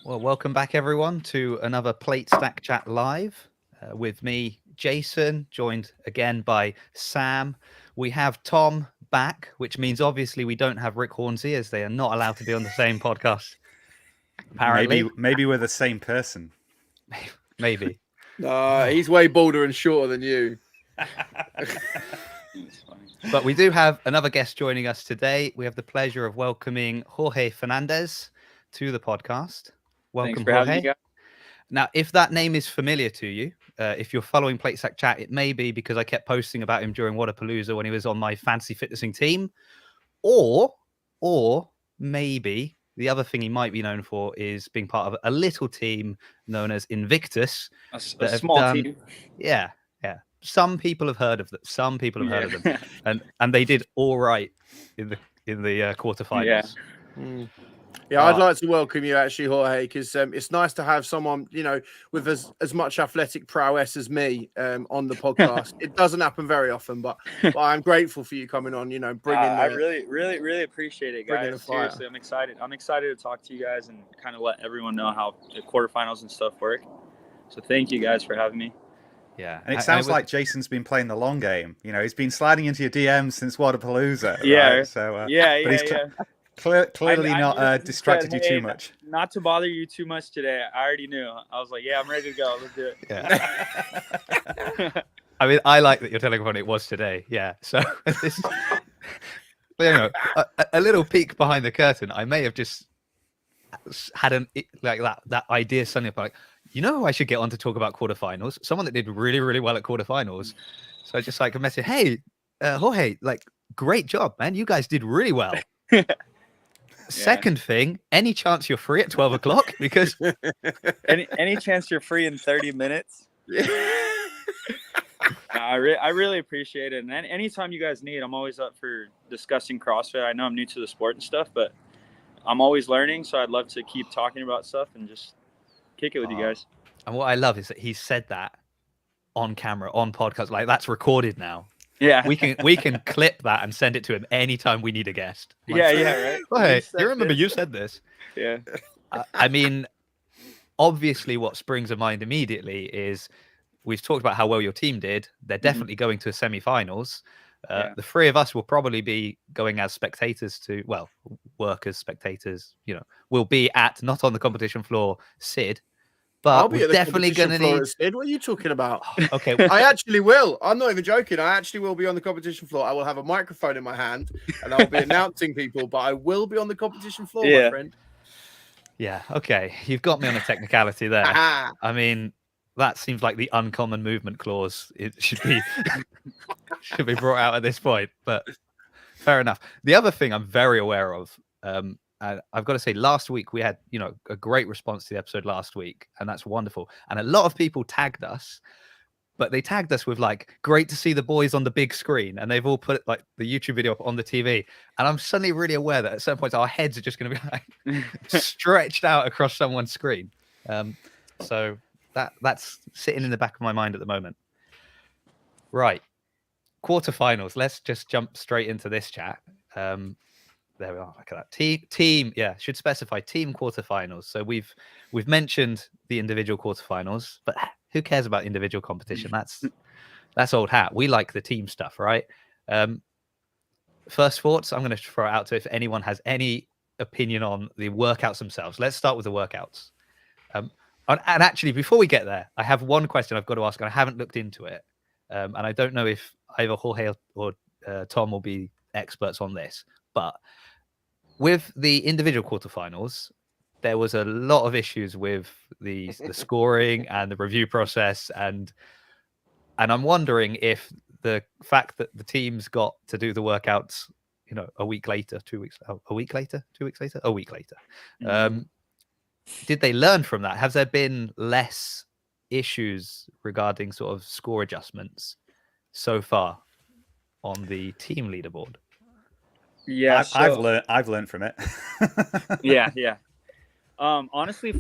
Well, welcome back, everyone, to another Plate Stack Chat Live with me, Jason, joined again by Sam. We have Tom back, which means obviously we don't have Rick Hornsey, as they are not allowed to be on the same podcast, apparently. Maybe we're the same person. Maybe. He's way bolder and shorter than you. But we do have another guest joining us today. We have the pleasure of welcoming Jorge Fernandez to the podcast. Welcome, Thanks for Jorge. having me, guys. Now, if that name is familiar to you, if you're following Plate Stack Chat, it may be because I kept posting about him during Waterpalooza when he was on my fantasy fitnessing team, or maybe the other thing he might be known for is being part of a little team known as Invictus. A small team. Yeah. Some people have heard of that. Some people have heard of them, and they did all right in the quarterfinals. Yeah, I'd like to welcome you, actually, Jorge, because it's nice to have someone, with as much athletic prowess as me on the podcast. It doesn't happen very often, but I'm grateful for you coming on, bringing I really appreciate it, guys. Seriously, I'm excited. I'm excited to talk to you guys and kind of let everyone know how the quarterfinals and stuff work. So thank you guys for having me. Yeah, and it sounds like Jason's been playing the long game. He's been sliding into your DMs since Waterpalooza. Yeah, right? So but he's clearly not distracted you too much. Not to bother you too much today. I already knew. I was like, yeah, I'm ready to go. Let's do it. Yeah. I mean, I like that you're telling everyone it was today. Yeah. So this, a little peek behind the curtain. I may have just had that idea suddenly up, like, I should get on to talk about quarterfinals. Someone that did really, really well at quarterfinals. So I just a message, hey, Jorge, great job, man. You guys did really well. Second thing, any chance you're free at 12 o'clock? Because any chance you're free in 30 minutes? I really appreciate it. And anytime you guys need, I'm always up for discussing CrossFit. I know I'm new to the sport and stuff, but I'm always learning. So I'd love to keep talking about stuff and just kick it with you guys. And what I love is that he said that on camera, on podcast, that's recorded now. Yeah, we can clip that and send it to him anytime we need a guest. Right. Hey, you remember you said this? Yeah. I mean, obviously, what springs to mind immediately is we've talked about how well your team did. They're definitely going to semi-finals. The three of us will probably be going as spectators work as spectators. We'll be not on the competition floor, Sid. But we're definitely going to need. Sid, what are you talking about? Okay, I actually will. I'm not even joking. I actually will be on the competition floor. I will have a microphone in my hand, and I'll be announcing people. But I will be on the competition floor, my friend. Yeah. Okay, you've got me on a technicality there. I mean, that seems like the uncommon movement clause. It should be brought out at this point. But fair enough. The other thing I'm very aware of. I've got to say, last week we had, a great response to the episode last week, and that's wonderful. And a lot of people tagged us, but they tagged us with great to see the boys on the big screen, and they've all put the YouTube video up on the TV. And I'm suddenly really aware that at certain points our heads are just going to be stretched out across someone's screen. So that's sitting in the back of my mind at the moment. Right, quarterfinals. Let's just jump straight into this chat. There we are. Look at that team. Yeah, should specify team quarterfinals. So we've mentioned the individual quarterfinals, but who cares about individual competition? That's old hat. We like the team stuff, right? First thoughts. I'm going to throw it out to if anyone has any opinion on the workouts themselves. Let's start with the workouts. And actually, before we get there, I have one question I've got to ask, and I haven't looked into it, and I don't know if either Jorge or Tom will be experts on this, but with the individual quarterfinals, there was a lot of issues with the scoring and the review process, and I'm wondering if the fact that the teams got to do the workouts, a week later, 2 weeks, a week later, 2 weeks later, a week later, did they learn from that? Have there been less issues regarding sort of score adjustments so far on the team leaderboard? Yeah, I've learned from it. Yeah. Honestly,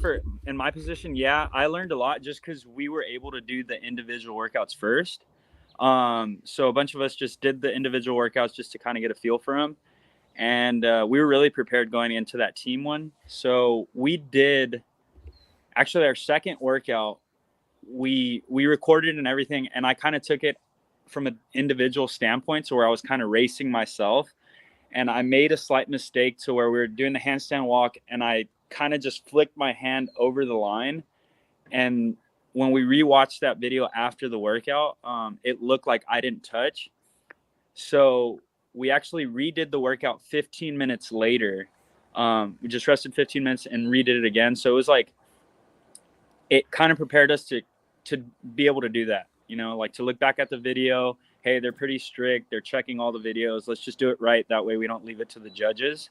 in my position, I learned a lot just because we were able to do the individual workouts first. So a bunch of us just did the individual workouts just to kind of get a feel for them. And we were really prepared going into that team one. So we did actually our second workout, we recorded and everything, and I kind of took it from an individual standpoint, so where I was kind of racing myself, and I made a slight mistake to where we were doing the handstand walk, and I kind of just flicked my hand over the line. And when we rewatched that video after the workout, it looked like I didn't touch. So we actually redid the workout 15 minutes later. We just rested 15 minutes and redid it again. So it was like, it kind of prepared us to be able to do that, like to look back at the video. Hey, they're pretty strict. They're checking all the videos. Let's just do it right. That way we don't leave it to the judges.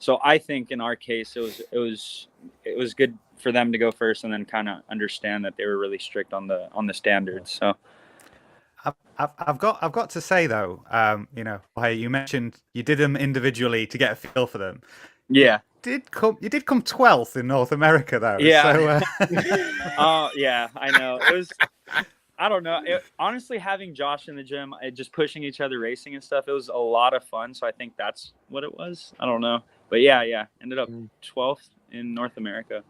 So I think in our case, it was good for them to go first and then kind of understand that they were really strict on the standards. So I've got to say though, hey, you mentioned you did them individually to get a feel for them. Yeah. You did come 12th in North America though. Yeah. So, oh yeah, I know. It was, I don't know. Honestly, having Josh in the gym, just pushing each other, racing and stuff, it was a lot of fun. So I think that's what it was. I don't know. But yeah. Ended up 12th in North America.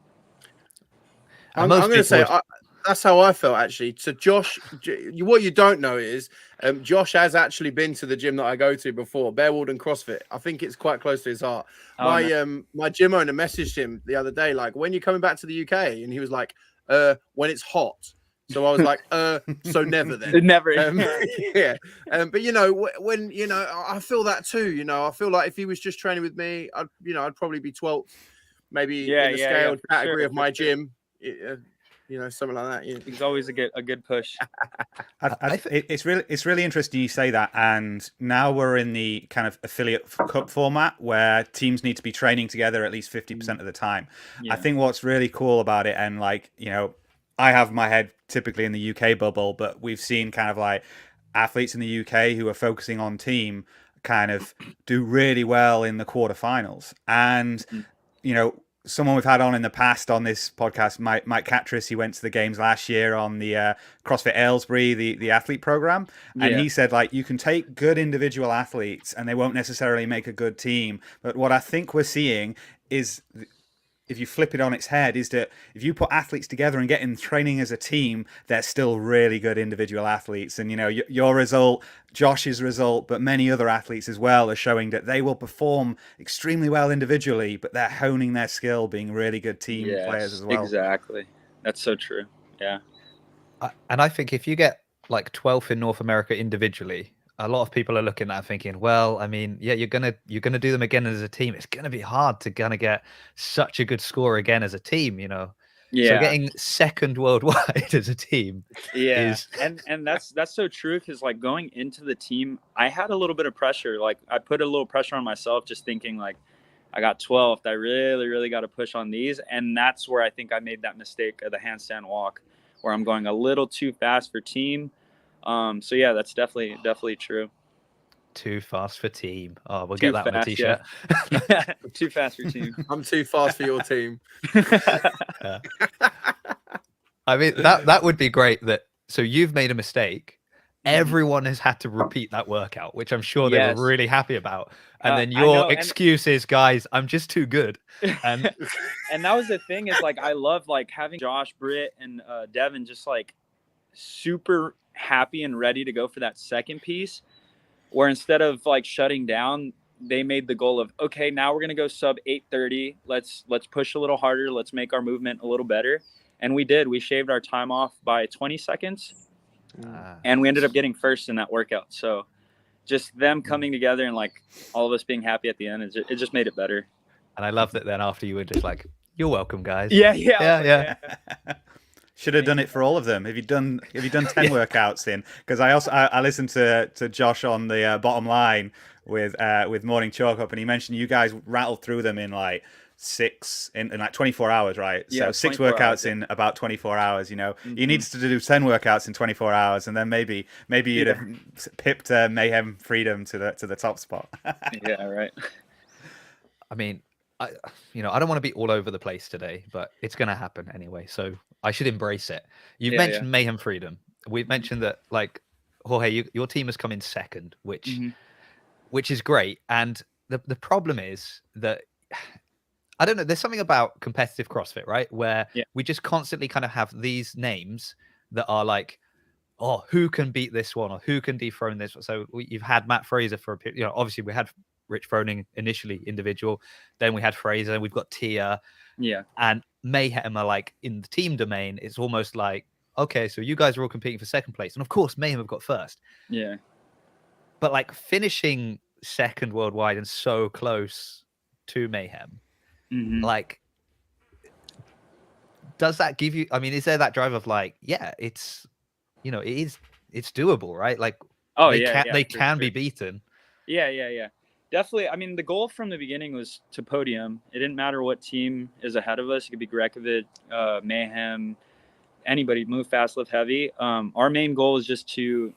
I'm going to say that's how I felt actually. So Josh, what you don't know is Josh has actually been to the gym that I go to before, Bearwarden CrossFit. I think it's quite close to his heart. My gym owner messaged him the other day, like, when you coming back to the UK? And he was like, when it's hot. So I was like, so never then. Never. Yeah. But when I feel that too. I feel like if he was just training with me, I'd probably be 12th, maybe in the scaled category of my gym. Something like that. Yeah. It's always a good push. It's really interesting you say that. And now we're in the kind of affiliate cup format where teams need to be training together at least 50% of the time. Yeah. I think what's really cool about it, and I have my head typically in the UK bubble, but we've seen kind of like athletes in the UK who are focusing on team kind of do really well in the quarterfinals. And, someone we've had on in the past on this podcast, Mike Catris, he went to the games last year on the CrossFit Aylesbury, the athlete program. And he said, you can take good individual athletes and they won't necessarily make a good team. But what I think we're seeing is, if you flip it on its head, is that if you put athletes together and get in training as a team, they're still really good individual athletes. And, your result, Josh's result, but many other athletes as well are showing that they will perform extremely well individually, but they're honing their skill, being really good team players as well. Exactly. That's so true. Yeah. And I think if you get 12th in North America individually, a lot of people are looking at that thinking, well, I mean, yeah, you're gonna do them again as a team. It's gonna be hard to get such a good score again as a team, Yeah. So getting second worldwide as a team, and that's so true, because going into the team, I had a little bit of pressure. I put a little pressure on myself, just thinking I got 12th. I really, really got to push on these, and that's where I think I made that mistake of the handstand walk, where I'm going a little too fast for team. So yeah, that's definitely true. Too fast for team. Oh, we'll get that on a t-shirt. Yeah. Too fast for team. I'm too fast for your team. I mean, that would be great. So you've made a mistake. Everyone has had to repeat that workout, which I'm sure they were really happy about. And then your excuse is, guys, I'm just too good. And and that was the thing, is I love having Josh, Britt, and Devin just super happy and ready to go for that second piece, where instead of shutting down, they made the goal of, okay, now we're going to go sub 8:30. Let's push a little harder. Let's make our movement a little better. And we did. We shaved our time off by 20 seconds. And we ended up getting first in that workout. So just them coming together and all of us being happy at the end, it just made it better. And I love that then after you were just you're welcome, guys. Yeah. Should have done it for all of them. Have you done 10 workouts in? Because I listened to Josh on the bottom line with Morning Chalk Up, and he mentioned you guys rattled through them in 6 in 24 hours, right? Yeah, so 6 workouts hours, in about 24 hours. You needed to do 10 workouts in 24 hours, and then maybe you'd have pipped Mayhem Freedom to the top spot. Yeah, right. I mean, I don't want to be all over the place today, but it's going to happen anyway. So I should embrace it. You've mentioned Mayhem Freedom. We've mentioned that, Jorge, your team has come in second, which is great. And the problem is that I don't know. There's something about competitive CrossFit, right? Where Yeah. we just constantly kind of have these names that are like, oh, who can beat this one or who can dethrone this? So you've had Matt Fraser for a period. You know, obviously we had Rich Froning initially individual, then we had Fraser, we've got Tia, and Mayhem are like in the team domain. It's almost like, okay, so you guys are all competing for second place, and of course Mayhem have got first. Yeah. But like finishing second worldwide and so close to Mayhem, like, does that give you? I mean, is there that drive of like, yeah, it's, you know, it's doable, right? Like, they can be beaten. Yeah. Definitely. I mean, the goal from the beginning was to podium. It didn't matter what team is ahead of us. It could be Grekovic, Mayhem, anybody, move fast, lift heavy. Our main goal is just to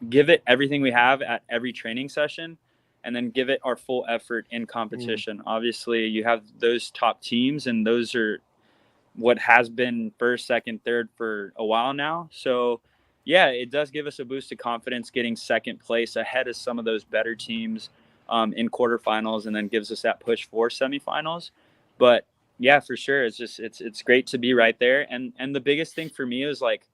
give it everything we have at every training session, and then give it our full effort in competition. Obviously, you have those top teams, and those are what has been first, second, third for a while now. So, yeah, it does give us a boost of confidence getting second place ahead of some of those better teams in quarterfinals, and then gives us that push for semifinals. But yeah, for sure, it's just it's great to be right there. And the biggest thing for me is like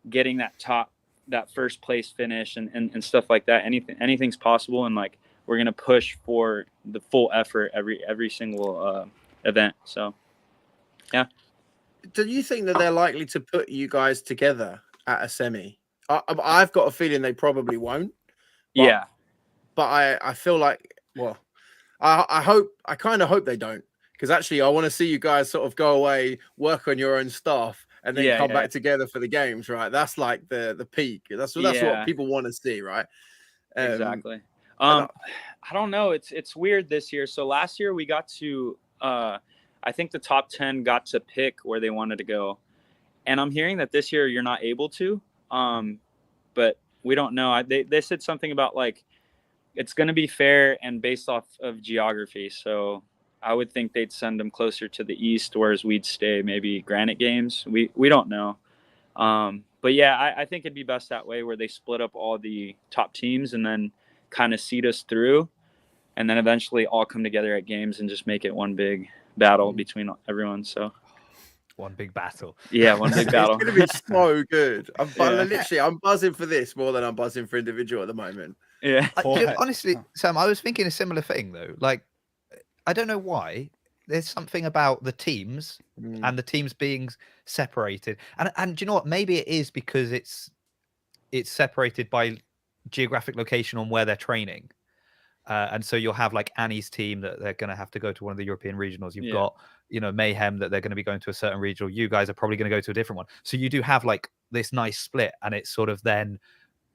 getting that first place finish and stuff like that. Anything's possible, and like we're gonna push for the full effort every single event. So yeah. Do you think that they're likely to put you guys together at a semi? I've got a feeling they probably won't. But I feel like, well, I kind of hope they don't, because actually I want to see you guys sort of go away, work on your own stuff, and then come back together for the games, right? That's like the peak. That's what people want to see, right? Exactly. I don't know. It's weird this year. So last year we got to I think the top 10 got to pick where they wanted to go, and I'm hearing that this year you're not able to. But we don't know. They said something about like it's going to be fair and based off of geography. So I would think they'd send them closer to the east, whereas we'd stay maybe Granite Games. We don't know. But yeah, I think it'd be best that way, where they split up all the top teams and then kind of seed us through, and then eventually all come together at games and just make it one big battle between everyone. So one big battle. Yeah, one big battle. It's going to be so good. I'm buzzing for this more than I'm buzzing for individual at the moment. Yeah. Honestly, Sam, I was thinking a similar thing though. Like, I don't know why. There's something about the teams and the teams being separated. And do you know what? Maybe it is because it's separated by geographic location on where they're training. And so you'll have like Annie's team that they're going to have to go to one of the European regionals. You've got, you know, Mayhem that they're going to be going to a certain regional. You guys are probably going to go to a different one. So you do have like this nice split, and it's sort of then,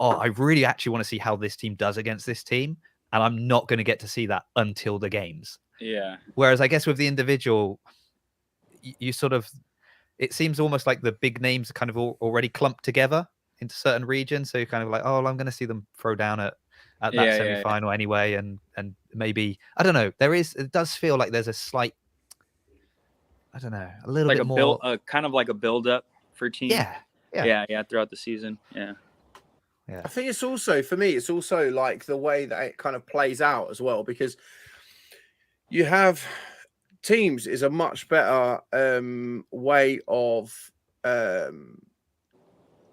oh, I really actually want to see how this team does against this team. And I'm not going to get to see that until the games. Yeah. Whereas I guess with the individual, you sort of, it seems almost like the big names are kind of already clumped together into certain regions. So you're kind of like, oh, well, I'm going to see them throw down at that semi-final anyway. And maybe, I don't know, it does feel like there's a slight, I don't know, a little like bit more. Kind of like a build up for team. Yeah. Throughout the season. Yeah. I think it's also, for me, it's also like the way that it kind of plays out as well, because you have teams is a much better way of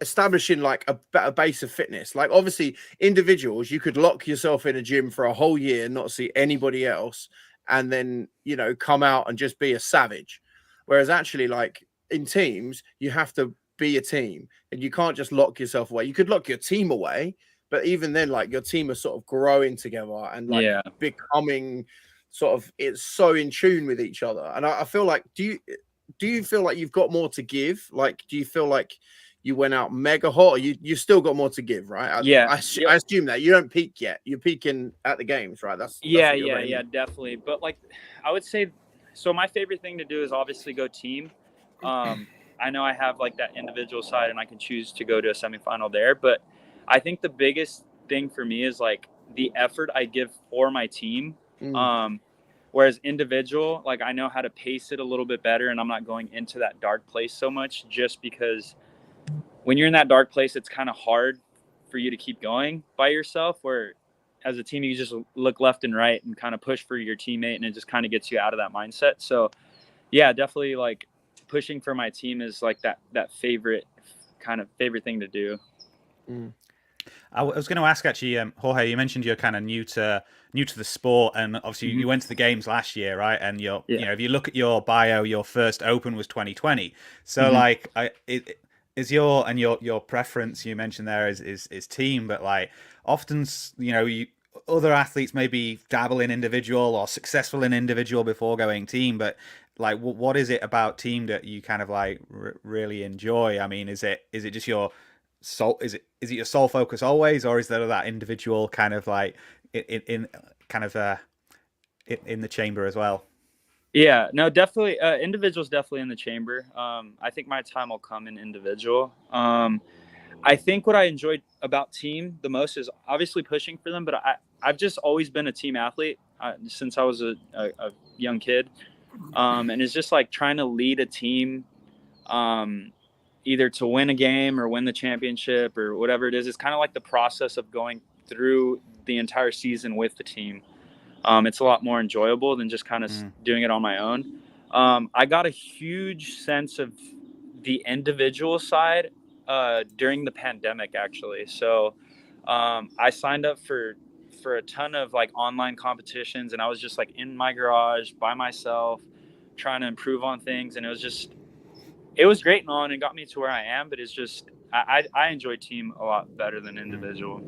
establishing like a better base of fitness. Like obviously individuals, you could lock yourself in a gym for a whole year, not see anybody else, and then, you know, come out and just be a savage. Whereas actually like in teams, you have to be a team, and you can't just lock yourself away. You could lock your team away, but even then, like your team are sort of growing together and like becoming sort of, it's so in tune with each other. And I feel like, do you feel like you've got more to give? Like, do you feel like you went out mega hot, or you still got more to give, right? I assume that you don't peak yet. You're peaking at the games, right? That's definitely. But like, I would say, so my favorite thing to do is obviously go team. I know I have like that individual side, and I can choose to go to a semifinal there. But I think the biggest thing for me is like the effort I give for my team. Whereas individual, like I know how to pace it a little bit better, and I'm not going into that dark place so much, just because when you're in that dark place, it's kind of hard for you to keep going by yourself, where as a team, you just look left and right and kind of push for your teammate, and it just kind of gets you out of that mindset. So yeah, definitely like pushing for my team is like that favorite thing to do. I was going to ask actually, Jorge, you mentioned you're kind of new to the sport, and obviously you went to the games last year, right? And you know, if you look at your bio, your first Open was 2020. So like, is your preference, you mentioned there, is team, but like often, you know, other athletes maybe dabble in individual or successful in individual before going team, but like what is it about team that you kind of like really enjoy? I mean, is it just your soul, is it your sole focus always, or is there that individual kind of like in the chamber as well? Yeah, no, definitely. Individual's definitely in the chamber. I think my time will come in individual. I think what I enjoyed about team the most is obviously pushing for them, but I've just always been a team athlete since I was a young kid. And it's just like trying to lead a team, either to win a game or win the championship or whatever it is. It's kind of like the process of going through the entire season with the team. It's a lot more enjoyable than just kind of doing it on my own. I got a huge sense of the individual side during the pandemic, actually. So I signed up for a ton of like online competitions, and I was just like in my garage by myself trying to improve on things, and it was great and all, and it got me to where I am, but it's just I enjoy team a lot better than individual.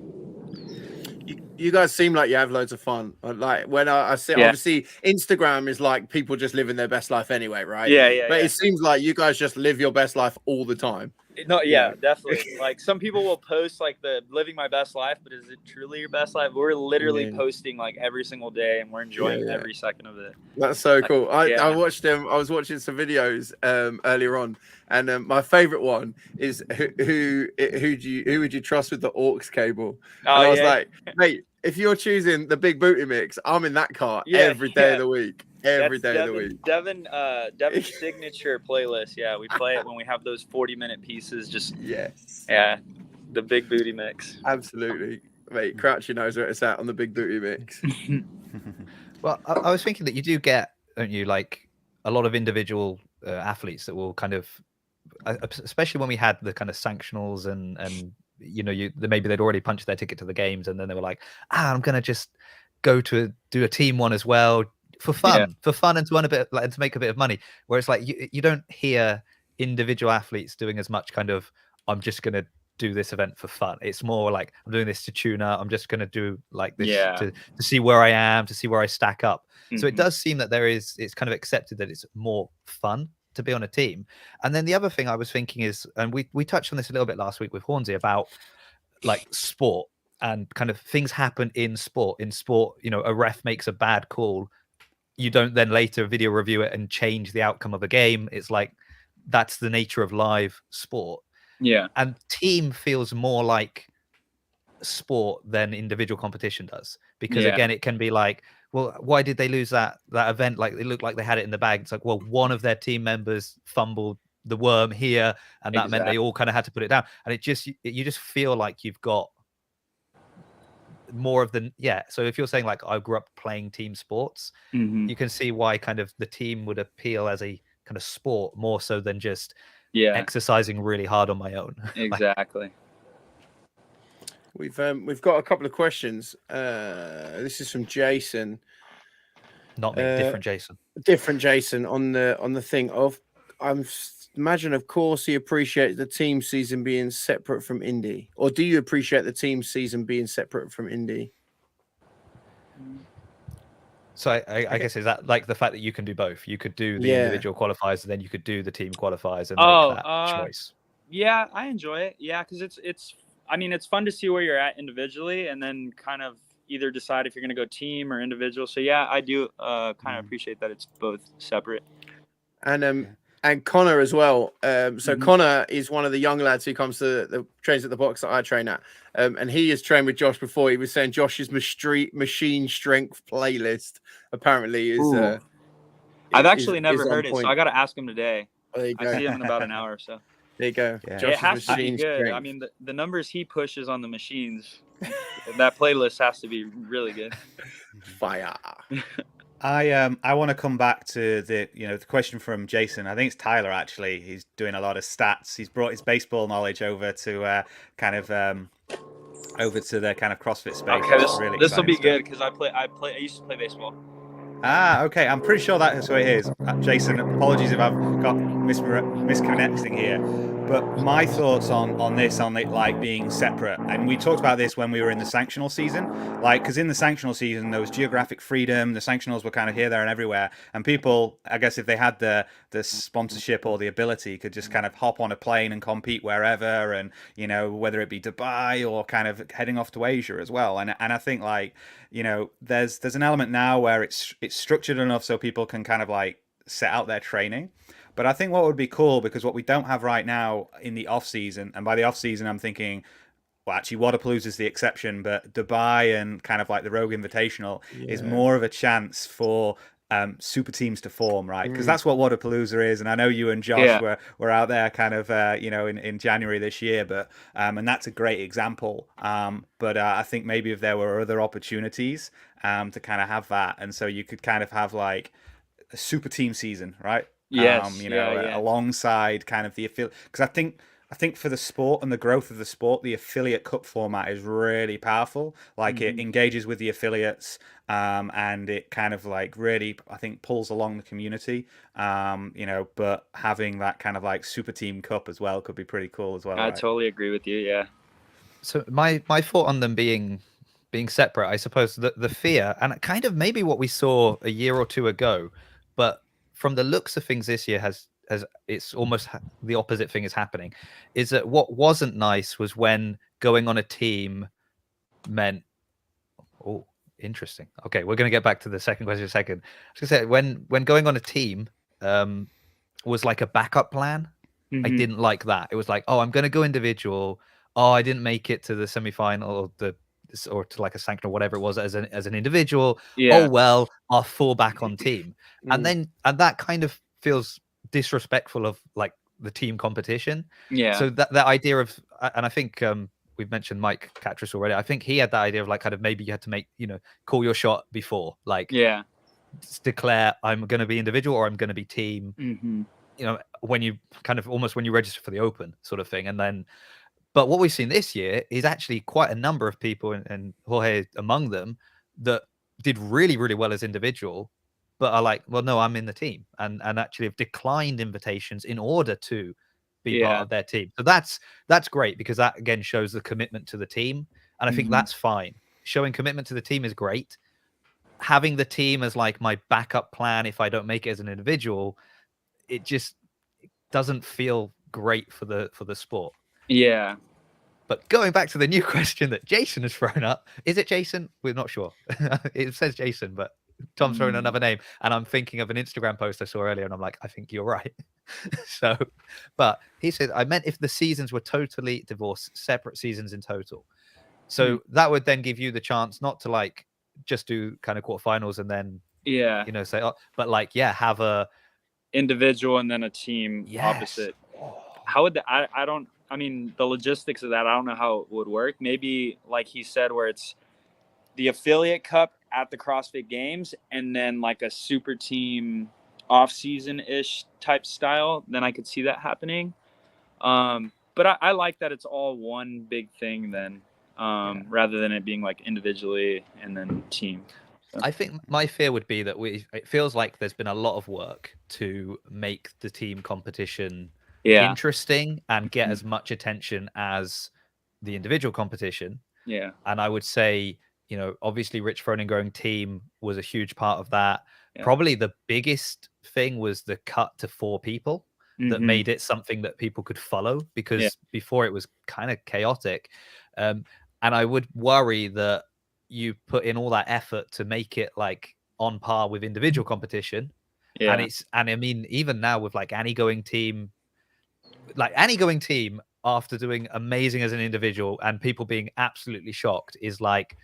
You guys seem like you have loads of fun. Like when I see, obviously Instagram is like people just living their best life anyway, right? But it seems like you guys just live your best life all the time. No, definitely. Like some people will post like the living my best life, but is it truly your best life? We're literally posting like every single day, and we're enjoying every second of it. That's so cool. I watched them. I was watching some videos earlier on, and my favorite one is who would you trust with the aux cable? And I was like, mate, if you're choosing the big booty mix, I'm in that car every day of the week. Every day of the week. Devin's signature playlist. Yeah, we play it when we have those 40-minute pieces. Just the big booty mix. Absolutely, mate. Crouchy knows where it's at on the big booty mix. Well, I was thinking that you do get, don't you, like a lot of individual athletes that will kind of, especially when we had the kind of sanctionals and you know, maybe they'd already punched their ticket to the games, and then they were like, I'm gonna just go to do a team one as well. For fun, and to earn a bit, like, and to make a bit of money. Where it's like you don't hear individual athletes doing as much kind of, I'm just going to do this event for fun. It's more like, I'm doing this to tune up. I'm just going to do like this to see where I am, to see where I stack up. So it does seem that it's kind of accepted that it's more fun to be on a team. And then the other thing I was thinking is, and we touched on this a little bit last week with Hornsey about like sport and kind of things happen in sport. In sport, you know, a ref makes a bad call. You don't then later video review it and change the outcome of a game. It's like, that's the nature of live sport. Yeah. And team feels more like sport than individual competition does. Because again, it can be like, well, why did they lose that event? Like, it looked like they had it in the bag. It's like, well, one of their team members fumbled the worm here, and that meant they all kind of had to put it down. And you just feel like you've got more of the so if you're saying like, I grew up playing team sports, you can see why kind of the team would appeal as a kind of sport more so than just exercising really hard on my own. Exactly. We've got a couple of questions. This is from Jason. Not me, different Jason on the thing of, imagine, of course, he appreciates the team season being separate from Indy. Or do you appreciate the team season being separate from Indy? So I guess, is that like the fact that you can do both? You could do the individual qualifiers, and then you could do the team qualifiers and make that choice. Yeah, I enjoy it. Yeah, because it's fun to see where you're at individually, and then kind of either decide if you're going to go team or individual. So yeah, I do kind of appreciate that it's both separate. And Connor as well. So Connor is one of the young lads who comes to the trains at the box that I train at. And he has trained with Josh before. He was saying Josh's machine strength playlist apparently is. I've actually never heard it, so I got to ask him today. Oh, there you go. I see him in about an hour or so. There you go. Yeah. It has to be good. Strength. I mean, the numbers he pushes on the machines That playlist has to be really good. Fire. I want to come back to the the question from Jason. I think it's Tyler actually. He's doing a lot of stats. He's brought his baseball knowledge over to over to the kind of CrossFit space. Okay, this will be good because I used to play baseball. Ah, okay. I'm pretty sure that's what it is. Jason, apologies if I've got misconnecting here. But my thoughts on this, on it like being separate, and we talked about this when we were in the sanctional season, like because in the sanctional season there was geographic freedom. The sanctionals were kind of here, there, and everywhere, and people, I guess, if they had the sponsorship or the ability, could just kind of hop on a plane and compete wherever, and whether it be Dubai or kind of heading off to Asia as well. And I think like there's an element now where it's structured enough so people can kind of like set out their training. But I think what would be cool, because what we don't have right now in the off season, and by the off season I'm thinking, well, actually Waterpalooza is the exception, but Dubai and kind of like the Rogue Invitational is more of a chance for super teams to form, right? Because that's what Waterpalooza is. And I know you and Josh were out there kind of in January this year, but and that's a great example. But I think maybe if there were other opportunities to kind of have that, and so you could kind of have like a super team season, right? Yes, alongside kind of the affiliate, because I think for the sport and the growth of the sport, the affiliate cup format is really powerful. Like it engages with the affiliates, and it kind of like really, I think, pulls along the community. But having that kind of like super team cup as well could be pretty cool as well. I totally agree with you. Yeah. So my thought on them being separate, I suppose the fear, and kind of maybe what we saw a year or two ago, but from the looks of things this year has it's almost the opposite thing is happening, is that what wasn't nice was when going on a team meant, oh, interesting. Okay, we're going to get back to the second question in a second. I was going to say, when going on a team was like a backup plan, I didn't like that. It was like, oh, I'm going to go individual. Oh, I didn't make it to the semifinal or to like a sanction or whatever it was as an individual. Oh well, I'll fall back on team. And that kind of feels disrespectful of like the team competition. So that idea of, and I think we've mentioned Mike Catras already. I think he had that idea of like kind of maybe you had to make, call your shot before, like declare I'm going to be individual or I'm going to be team. When you kind of almost when you register for the Open sort of thing. And then, but what we've seen this year is actually quite a number of people, and Jorge among them, that did really, really well as individual, but are like, well, no, I'm in the team, and actually have declined invitations in order to be part of their team. So that's great, because that again shows the commitment to the team, and I think that's fine. Showing commitment to the team is great. Having the team as like my backup plan if I don't make it as an individual, it just doesn't feel great for the sport. Yeah. But going back to the new question that Jason has thrown up, is it Jason? We're not sure. It says Jason, but Tom's throwing another name. And I'm thinking of an Instagram post I saw earlier, and I'm like, I think you're right. So, but he said, I meant if the seasons were totally divorced, separate seasons in total. So that would then give you the chance not to like just do kind of quarterfinals and then, say, oh, but like, have a individual and then a team opposite. How would I mean, the logistics of that, I don't know how it would work. Maybe like he said, where it's the affiliate cup at the CrossFit Games and then like a super team off-season-ish type style, then I could see that happening. But I like that it's all one big thing then, rather than it being like individually and then team. So. I think my fear would be that it feels like there's been a lot of work to make the team competition interesting and get as much attention as the individual competition. Yeah. And I would say, obviously Rich Froning going team was a huge part of that. Yeah. Probably the biggest thing was the cut to 4 people that made it something that people could follow, because before it was kind of chaotic. And I would worry that you put in all that effort to make it like on par with individual competition. Yeah. And I mean, even now with like Annie going team, after doing amazing as an individual and people being absolutely shocked, is like,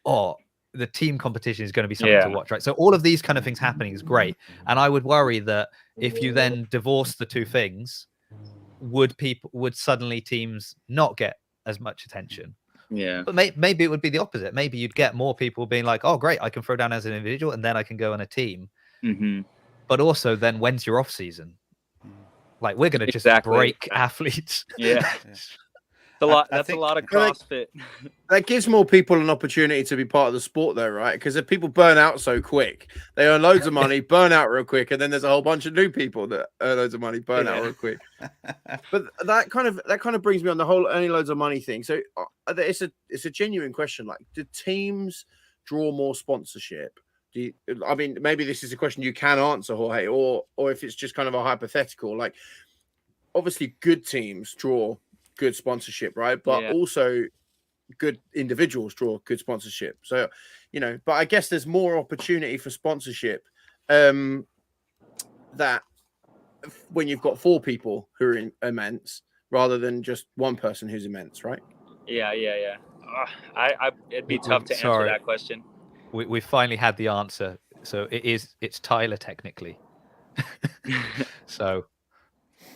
oh, the team competition is going to be something to watch, right? So all of these kind of things happening is great. And I would worry that if you then divorce the two things, would suddenly teams not get as much attention? Yeah. But maybe it would be the opposite. Maybe you'd get more people being like, "Oh, great, I can throw down as an individual, and then I can go on a team." Mm-hmm. But also, then when's your off season? Like, we're going to just break athletes. Yeah. That's a lot of CrossFit. That gives more people an opportunity to be part of the sport, though, right? Because if people burn out so quick, they earn loads of money, burn out real quick, and then there's a whole bunch of new people that earn loads of money, burn out real quick. But that kind of brings me on the whole earning loads of money thing. So it's a genuine question. Like, do teams draw more sponsorship? I mean, maybe this is a question you can answer, Jorge, or if it's just kind of a hypothetical. Like, obviously, good teams draw good sponsorship, right? But also good individuals draw good sponsorship. So, but I guess there's more opportunity for sponsorship that when you've got 4 people who are immense rather than just one person who's immense, right? Yeah. It'd be tough to answer that question. We finally had the answer. So it's Tyler technically. So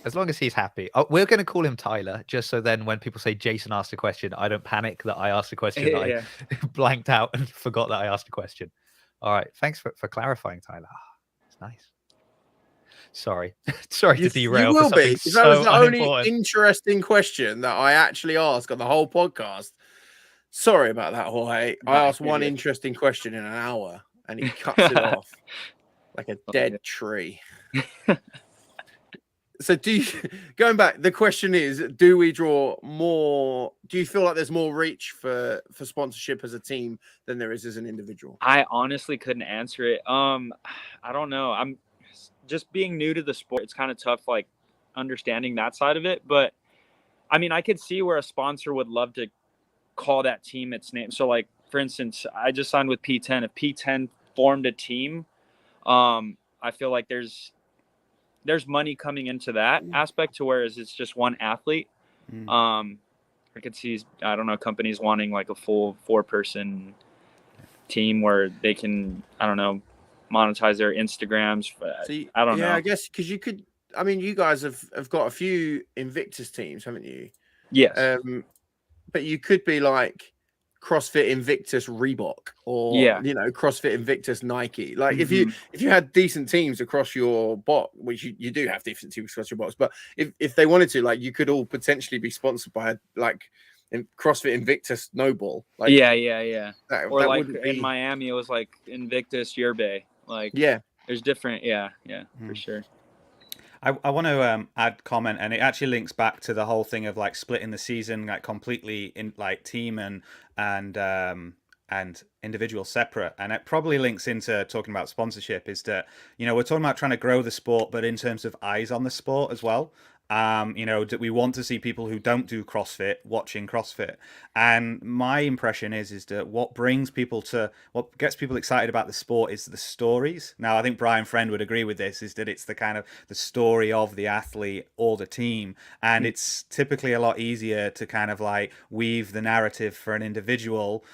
as long as he's happy, we're going to call him Tyler, just so then when people say Jason asked a question, I don't panic that I asked a question. I blanked out and forgot that I asked a question. All right. Thanks for clarifying, Tyler. It's nice. Sorry to derail. You will be. So that was the only interesting question that I actually asked on the whole podcast. Sorry about that, Jorge. I asked one interesting question in an hour, and he cuts it off like a dead tree. So going back, the question is, do we draw more? Do you feel like there's more reach for sponsorship as a team than there is as an individual? I honestly couldn't answer it. I don't know. I'm just being new to the sport. It's kind of tough, like understanding that side of it. But I mean, I could see where a sponsor would love to call that team its name. So like, for instance, I just signed with P10. If P10 formed a team, I feel like there's money coming into that aspect, to whereas it's just one athlete. I could see, I don't know, companies wanting like a full 4-person team where they can, I don't know, monetize their Instagrams. I don't know. Yeah, I guess because you could. I mean, you guys have got a few Invictus teams, haven't you? Yes. But you could be like CrossFit Invictus Reebok, or CrossFit Invictus Nike. Like if you had decent teams across your box, which you do have decent teams across your box, but if they wanted to, like, you could all potentially be sponsored by like CrossFit Invictus Noble. Like, or that like in Miami, it was like Invictus Yerbay. Like, there's different. For sure. I want to add comment, and it actually links back to the whole thing of like splitting the season like completely in like team and individual separate, and it probably links into talking about sponsorship. Is that we're talking about trying to grow the sport, but in terms of eyes on the sport as well. We want to see people who don't do CrossFit watching CrossFit, and my impression is that what gets people excited about the sport is the stories. Now, I think Brian Friend would agree with this, is that it's the kind of the story of the athlete or the team, and it's typically a lot easier to kind of like weave the narrative for an individual.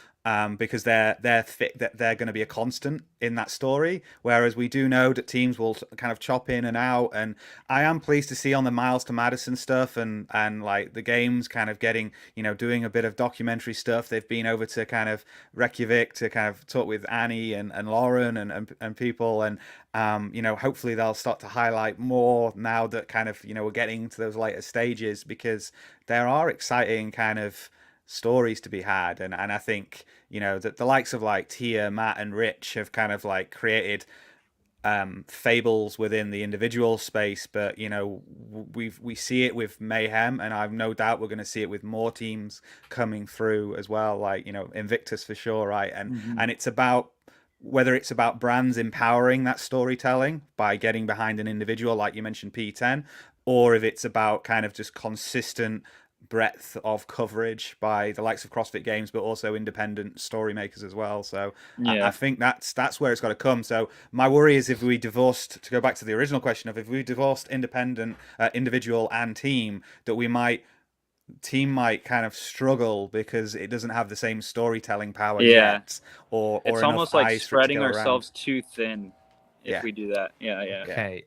Because they're going to be a constant in that story, whereas we do know that teams will kind of chop in and out. And I am pleased to see on the Miles to Madison stuff and like the games kind of getting doing a bit of documentary stuff. They've been over to kind of Reykjavik to kind of talk with Annie and Lauren and people, and hopefully they'll start to highlight more now that kind of we're getting to those later stages, because there are exciting kind of stories to be had, and I think that the likes of like Tia, Matt, and Rich have kind of like created fables within the individual space, but we see it with Mayhem, and I've no doubt we're going to see it with more teams coming through as well, like Invictus for sure, right? And it's about whether it's about brands empowering that storytelling by getting behind an individual, like you mentioned P10, or if it's about kind of just consistent breadth of coverage by the likes of CrossFit Games, but also independent story makers as well. So I think that's where it's got to come. So my worry is, if we divorced, to go back to the original question of if we divorced independent, individual and team, that team might kind of struggle because it doesn't have the same storytelling power yet, or it's almost like spreading ourselves too thin if we do that. Okay.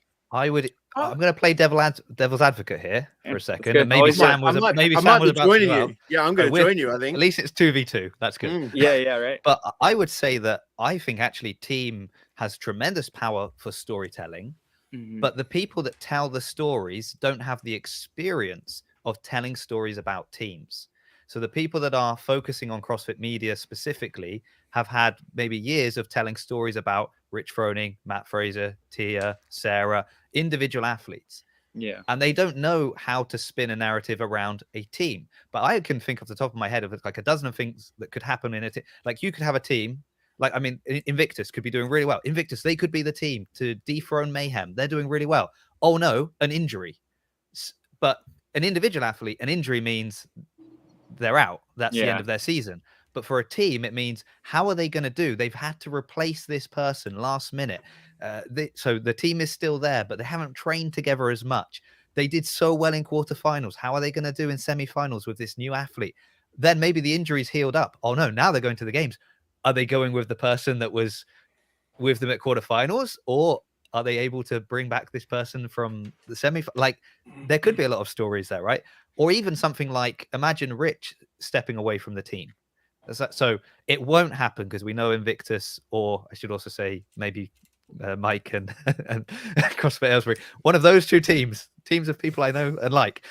I'm going to play devil's advocate here for a second. good. And maybe Always Sam was I Sam might was be about to joining as well. you. Yeah, I'm going to join you, I think. At least it's 2v2. That's good. Yeah, right. But I would say that I think actually Team has tremendous power for storytelling, but the people that tell the stories don't have the experience of telling stories about teams. So the people that are focusing on CrossFit Media specifically have had maybe years of telling stories about Rich Froning, Matt Fraser, Tia, Sarah, individual athletes. Yeah. And they don't know how to spin a narrative around a team. But I can think off the top of my head of like a dozen of things that could happen in a team. Like you could have a team, like, I mean, Invictus could be doing really well. Invictus, they could be the team to dethrone Mayhem. They're doing really well. Oh no, an injury. But an individual athlete, an injury means they're out. That's the end of their season. But for a team, it means how are they going to do? They've had to replace this person last minute. So the team is still there, but they haven't trained together as much. They did so well in quarterfinals. How are they going to do in semifinals with this new athlete? Then maybe the injury's healed up. Oh no, now they're going to the games. Are they going with the person that was with them at quarterfinals, or are they able to bring back this person from the semi? Like, there could be a lot of stories there, right? Or even something like, imagine Rich stepping away from the team. So it won't happen because we know Invictus, or I should also say maybe Mike and CrossFit Aylesbury, one of those two teams of people I know and like,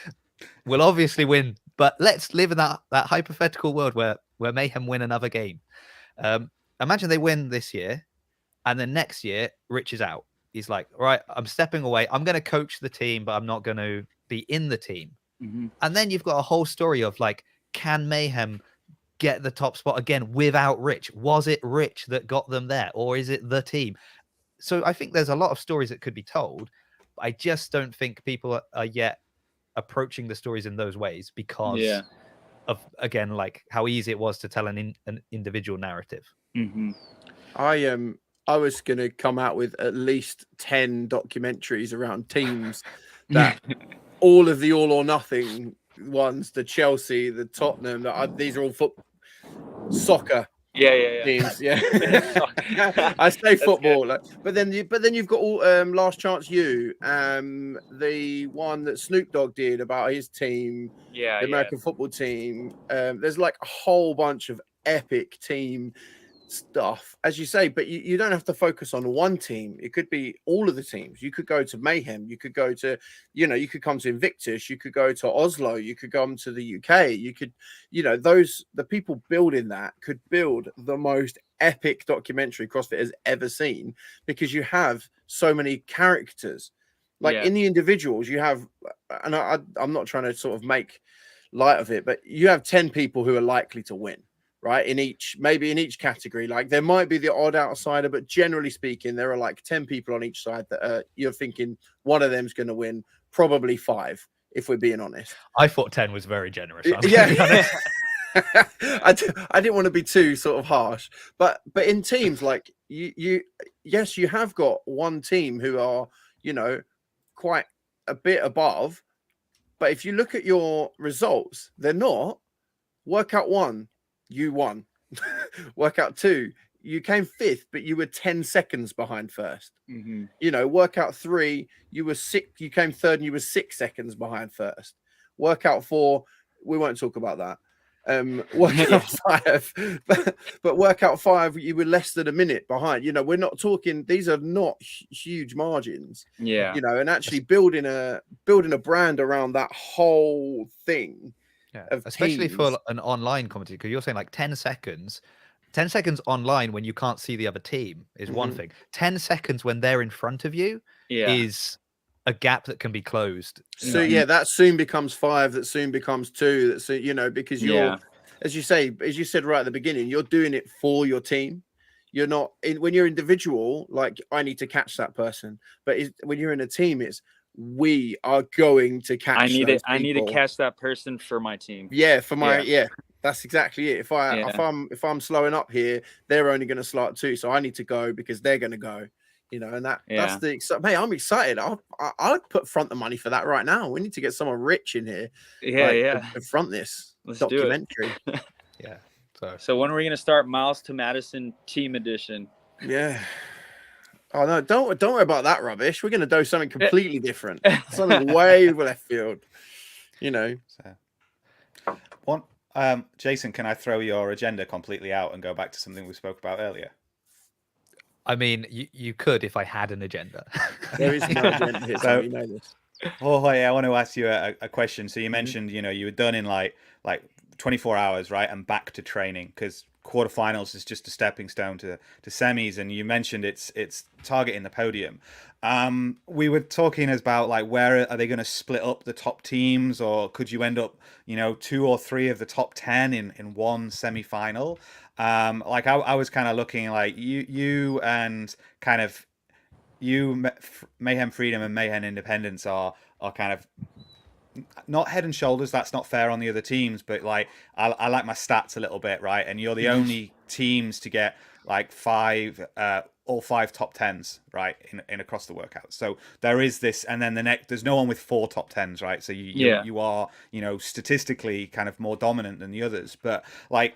will obviously win. But let's live in that hypothetical world where Mayhem win another game. Imagine they win this year, and then next year Rich is out. He's like, all right, I'm stepping away. I'm going to coach the team, but I'm not going to be in the team. And then you've got a whole story of like, can Mayhem get the top spot again without Rich? Was it Rich that got them there, or is it the team? So I think there's a lot of stories that could be told. I just don't think people are yet approaching the stories in those ways because of, again, like how easy it was to tell an individual narrative. I was going to come out with at least 10 documentaries around teams that all of the all or nothing ones, the Chelsea, the Tottenham, these are all soccer teams. I say football, but then you've got all Last Chance U, the one that Snoop Dogg did about his team, the American football team. There's like a whole bunch of epic team stuff, as you say, but you don't have to focus on one team. It could be all of the teams. You could go to Mayhem, you could go to, you could come to Invictus, you could go to Oslo, you could come to the UK, you could, the people building that could build the most epic documentary CrossFit has ever seen, because you have so many characters. Like in the individuals, you have, and I'm not trying to sort of make light of it, but you have 10 people who are likely to win. Right, maybe in each category. Like there might be the odd outsider, but generally speaking, there are like 10 people on each side that you're thinking one of them's going to win, probably 5, if we're being honest. I thought 10 was very generous. Yeah, I didn't want to be too sort of harsh, but in teams, like you have got one team who are quite a bit above, but if you look at your results, they're not. Workout 1. You won. Workout 2, you came 5th, but you were 10 seconds behind first. Workout 3, you were 6, you came 3rd, and you were 6 seconds behind first. Workout 4, we won't talk about that. Workout 5, but workout 5, you were less than a minute behind. We're not talking; these are not huge margins. And actually building a brand around that whole thing. Yeah, especially for an online competition, because you're saying like 10 seconds online when you can't see the other team is one thing. 10 seconds when they're in front of you is a gap that can be closed. So that soon becomes 5, that soon becomes 2, because you're, as you said right at the beginning, you're doing it for your team. You're not when you're individual, like I need to catch that person, but when you're in a team, it's we are going to catch. I need to catch that person for my team. Yeah, for my that's exactly it. If I'm slowing up here, they're only going to slow up too, so I need to go because they're going to go. And that's the hey, I'm excited. I'll put front the money for that right now. We need to get someone rich in here. To front this documentary. Yeah. So when are we going to start Miles to Madison Team Edition? Yeah. Oh no, don't worry about that rubbish. We're going to do something completely different, something way left field. You know. So, Jason, can I throw your agenda completely out and go back to something we spoke about earlier? I mean, you could if I had an agenda. There is no agenda here, so you know this. Jorge, I want to ask you a question. So you mentioned, you know, you were done in like 24 hours, right? And back to training, because quarterfinals is just a stepping stone to semis. And you mentioned it's targeting the podium. We were talking about like, where are they going to split up the top teams, or could you end up, you know, 2 or 3 of the top 10 in one semi-final? Like I was kind of looking like you and kind of Mayhem Freedom and Mayhem Independence are kind of not head and shoulders. That's not fair on the other teams, but like I like my stats a little bit, right? And you're the only teams to get like all 5 top 10s, right, in across the workout. So there is this, and then there's no one with 4 top 10s, right? So you are, you know, statistically kind of more dominant than the others, but like,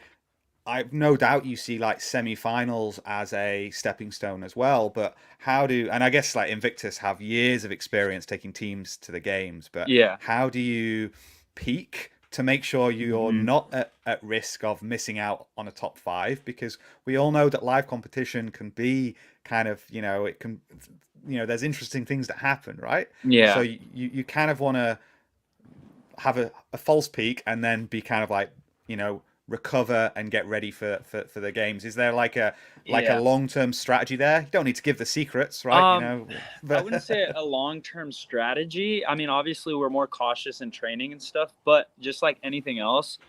I've no doubt you see like semi-finals as a stepping stone as well, but and I guess like Invictus have years of experience taking teams to the games, but how do you peak to make sure you're not at risk of missing out on a top 5? Because we all know that live competition can be kind of, you know, it can, you know, there's interesting things that happen, right? Yeah. So you kind of want to have a false peak and then be kind of like, you know, recover and get ready for the games. Is there like a long-term strategy there? You don't need to give the secrets, right? You know, I wouldn't say a long-term strategy. I mean, obviously we're more cautious in training and stuff, but just like anything else,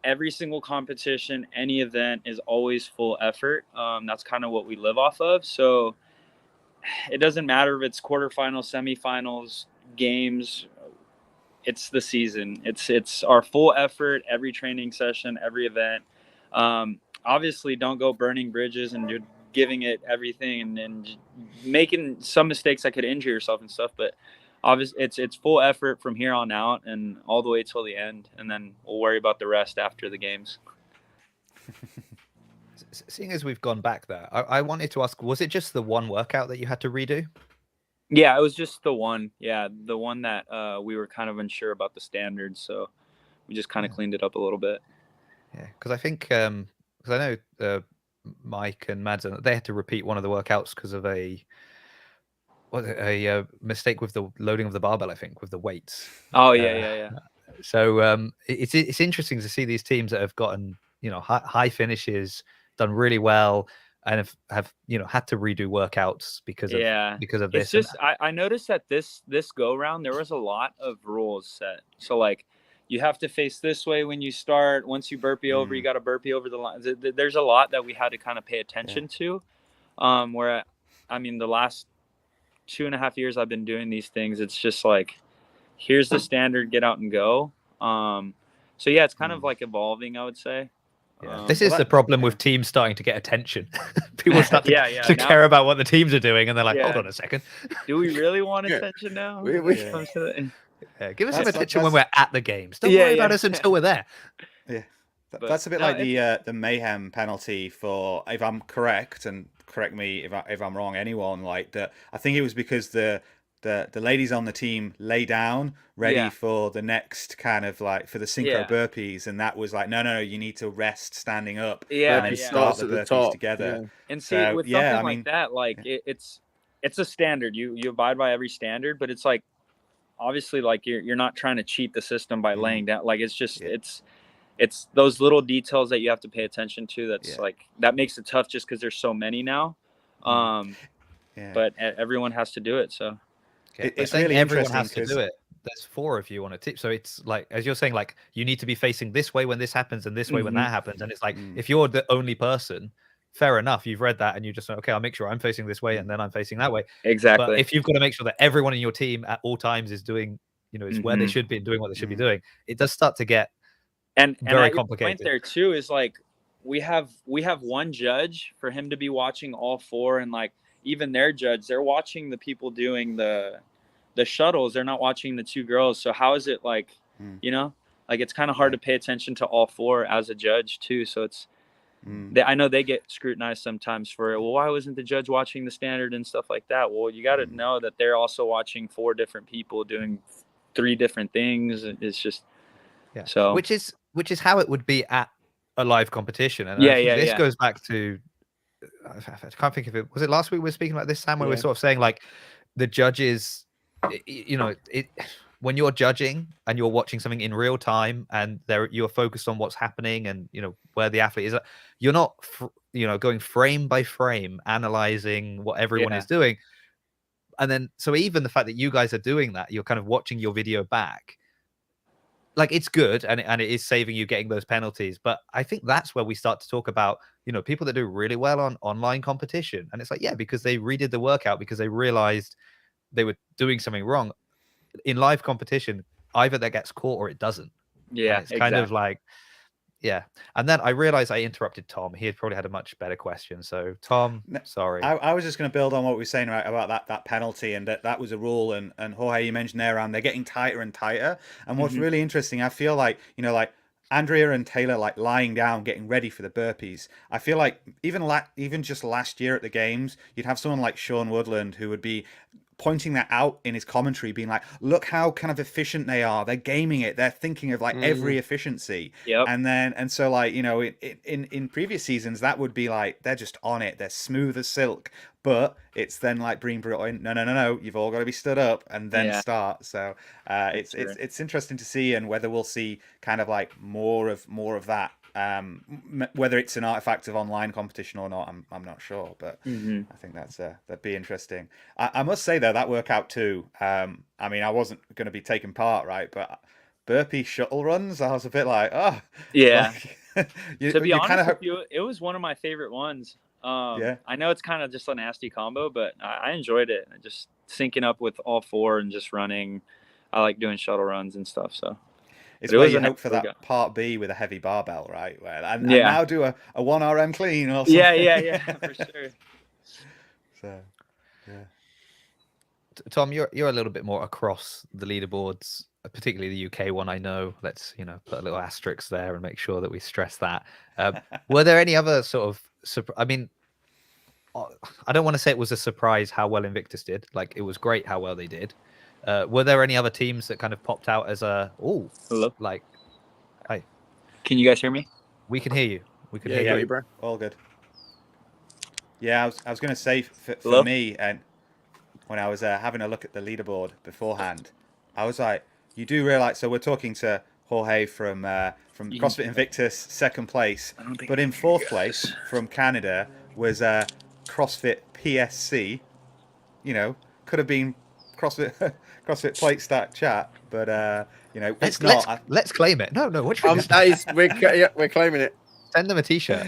every single competition, any event is always full effort. That's kind of what we live off of. So it doesn't matter if it's quarterfinals, semifinals, games. It's the season. It's our full effort, every training session, every event. Obviously, don't go burning bridges and you're giving it everything and making some mistakes that could injure yourself and stuff. But obviously, it's full effort from here on out and all the way till the end, and then we'll worry about the rest after the games. Seeing as we've gone back there, I wanted to ask: was it just the one workout that you had to redo? Yeah, it was just the one. Yeah, the one that we were kind of unsure about the standards, so we just kind of cleaned it up a little bit. Yeah, because I think because I know Mike and Madsen, they had to repeat one of the workouts because of a mistake with the loading of the barbell. I think with the weights. Oh yeah. So it's interesting to see these teams that have gotten, you know, high finishes, done really well, and have you know had to redo workouts because of this. It's just I noticed that this go round there was a lot of rules set. So like you have to face this way when you start. Once you burpee over, you got to burpee over the line. There's a lot that we had to kind of pay attention to. Where I mean the last 2.5 years I've been doing these things, it's just like here's the standard, get out and go. So yeah, it's kind of like evolving, I would say. Yeah. This is the problem with teams starting to get attention. People start to care about what the teams are doing, and they're like, hold on a second. Do we really want attention now? Give us some attention when we're at the games. Don't worry about us until we're there. Yeah. That's a bit like the Mayhem penalty for, if I'm correct, and correct me if I'm wrong, anyone, like that. I think it was because the ladies on the team lay down ready for the next kind of like for the synchro burpees, and that was like no, you need to rest standing up and then start the burpees together. And see, with something like that, like it's a standard. You abide by every standard, but it's like obviously like you're not trying to cheat the system by laying down. Like it's just it's those little details that you have to pay attention to. That's like that makes it tough just because there's so many now. But everyone has to do it. So. It's really everyone has to do it. There's 4 of you on a team, so it's like as you're saying, like you need to be facing this way when this happens and this way when that happens, and it's like if you're the only person, fair enough, you've read that and you just say, okay, I'll make sure I'm facing this way and then I'm facing that way. Exactly. But if you've got to make sure that everyone in your team at all times is doing, you know, is where they should be and doing what they should be doing, it does start to get very complicated. Point there too is like we have one judge for him to be watching all 4, and like even their judge, they're watching the people doing the shuttles. They're not watching the 2 girls. So how is it like, you know, like it's kind of hard to pay attention to all 4 as a judge too. So I know they get scrutinized sometimes for, well, why wasn't the judge watching the standard and stuff like that? Well, you got to know that they're also watching 4 different people doing 3 different things. It's just so which is how it would be at a live competition. And this goes back to, I can't think of it. Was it last week we were speaking about this, Sam, where we were sort of saying like the judges, when you're judging and you're watching something in real time and you're focused on what's happening and where the athlete is, you're not going frame by frame analyzing what everyone is doing. And then so even the fact that you guys are doing that, you're kind of watching your video back, like it's good and it is saving you getting those penalties. But I think that's where we start to talk about people that do really well on online competition, and it's like, because they redid the workout because they realized they were doing something wrong. In live competition, either that gets caught or it doesn't. And it's kind of like, and then I realized I interrupted Tom. He had probably had a much better question. So Tom, sorry. I was just going to build on what we were saying about that penalty, and that was a rule. And Jorge, you mentioned there around they're getting tighter and tighter. And what's really interesting, I feel like, like Andrea and Taylor like lying down, getting ready for the burpees. I feel like even just last year at the games, you'd have someone like Sean Woodland who would be pointing that out in his commentary, being like, look how kind of efficient they are. They're gaming it. They're thinking of like every efficiency. And so like, in previous seasons, that would be like, they're just on it. They're smooth as silk. But it's then like being brought in, no, you've all got to be stood up and then start. So it's interesting to see, and whether we'll see kind of like more of that. Whether it's an artifact of online competition or not, I'm not sure, but I think that'd be interesting. I must say though, that workout too. I mean, I wasn't going to be taking part, right? But burpee shuttle runs, I was a bit like, to be honest with you, it was one of my favorite ones. I know it's kind of just a nasty combo, but I enjoyed it. Just syncing up with all 4 and just running. I like doing shuttle runs and stuff. So. It's where you hope for that part B with a heavy barbell, right? And now do a 1 RM clean or something. Yeah, for sure. So, Tom, you're a little bit more across the leaderboards, particularly the UK one. I know. Let's put a little asterisk there and make sure that we stress that. Were there any other sort of? I mean, I don't want to say it was a surprise how well Invictus did. Like it was great how well they did. Were there any other teams that kind of popped out as hello? Like, hi. Can you guys hear me? We can hear you. We can hear you, you, bro. All good. Yeah, I was going to say for me, and when I was having a look at the leaderboard beforehand, I was like, you do realize. So we're talking to Jorge from CrossFit Invictus, 2nd place, but in 4th place from Canada was CrossFit PSC. Could have been CrossFit Plate Stack Chat, but it's not. Let's claim it. No, what we're claiming it. Send them a T-shirt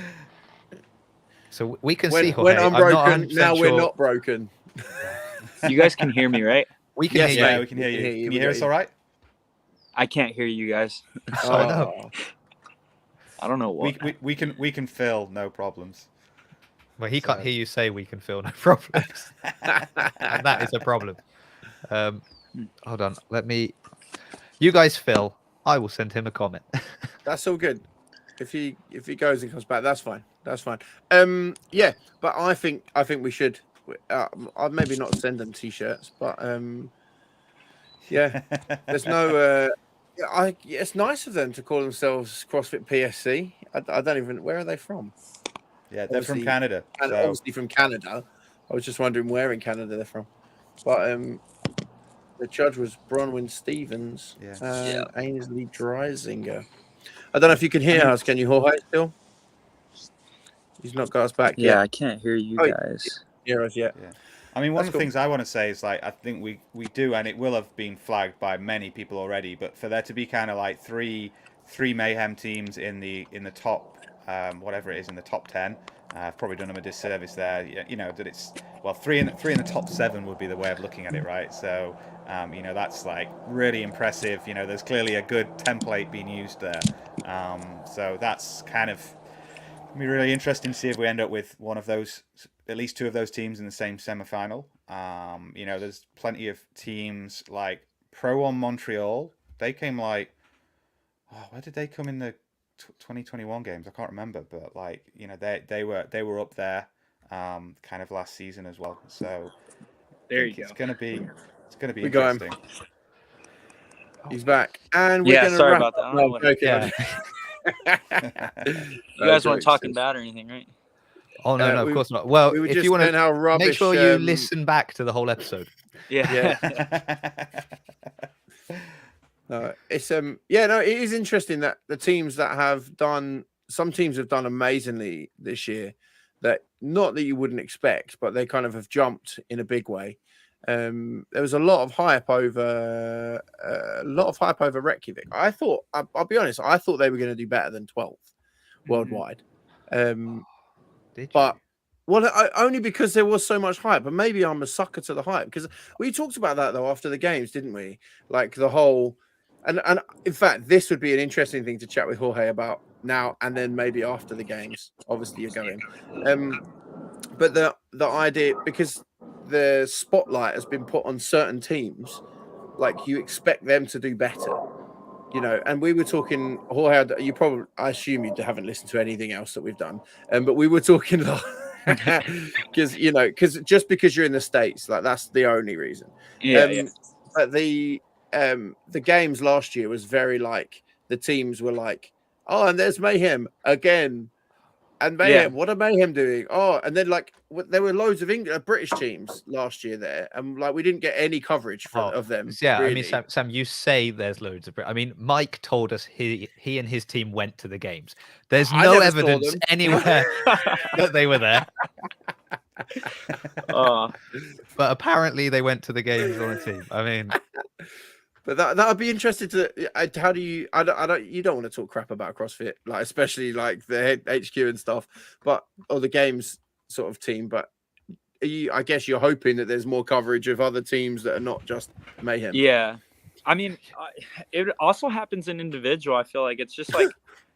so we can see Jorge. When I'm broken, now we're not broken. You guys can hear me, right? We can hear you. Yeah, we can hear you. Can you hear us all right? I can't hear you guys. No. I don't know what. We can fill, no problems. Well, he can't hear you say we can fill, no problems. And that is a problem. Hold on. You guys fill. I will send him a comment. That's all good. If he goes and comes back, that's fine. But I think we should. I'd maybe not send them T-shirts, but there's no. It's nice of them to call themselves CrossFit PSC. I don't even. Where are they from? Yeah, they're from Canada. And obviously from Canada. I was just wondering where in Canada they're from. But the judge was Bronwyn Stevens and Ainsley Dreisinger. I don't know if you can hear us. Can you, Jorge, still? He's not got us back yet. Yeah, I can't hear you guys. Hear us yet? Yeah. I mean, one of the things I want to say is, like, I think we do, and it will have been flagged by many people already, but for there to be kind of like three Mayhem teams in the top, whatever it is, in the top 10, I've probably done them a disservice there. That it's, well, three in the top 7 would be the way of looking at it, right? So, that's like really impressive. There's clearly a good template being used there. So that's kind of be really interesting to see if we end up with one of those, at least 2 of those teams in the same semi-final. There's plenty of teams like Pro One Montreal. They came like, where did they come in the 2021 games. I can't remember, but like, you know, they were up there, kind of last season as well. So There you go. it's gonna be We got him. interesting. He's back, and we're Yeah, going to sorry wrap about that. up. I don't know No, what- joking. Yeah. You guys weren't talking bad or anything, right? Oh no, no, of we- course not. Well, we were if just you want saying how to rubbish. make sure you listen back to the whole episode. Yeah. It's yeah, no, it is interesting that the teams that have done, some teams have done amazingly this year, that not that you wouldn't expect, but they kind of have jumped in a big way. There was a lot of hype over Reykjavik. I thought, I'll be honest, I thought they were going to do better than 12th worldwide. Did you? But only because there was so much hype. But maybe I'm a sucker to the hype, because we talked about that though after the games, didn't we? Like the whole, and in fact, this would be an interesting thing to chat with Jorge about now, and then maybe after the games. Obviously, you're going. But the idea, because the spotlight has been put on certain teams, like you expect them to do better, you know. And we were talking, Jorge, you probably, I assume you haven't listened to anything else that we've done, but we were talking because you know, just because you're in the States, like that's the only reason. Yeah. But the games last year was very like, the teams were like, oh, and there's Mayhem again. And Mayhem, what are Mayhem doing? Oh, and then like there were loads of British teams last year there, and like we didn't get any coverage of them. Yeah, really. I mean, Sam, you say there's loads of. I mean, Mike told us he and his team went to the games. There's I no never saw evidence them. anywhere that they were there. But apparently they went to the games on a team. I mean, but that would be interesting to. How do you? I don't. You don't want to talk crap about CrossFit, like especially like the HQ and stuff, but or the games sort of team. But I guess you're hoping that there's more coverage of other teams that are not just Mayhem. Yeah. I mean, it also happens in individual. I feel like it's just like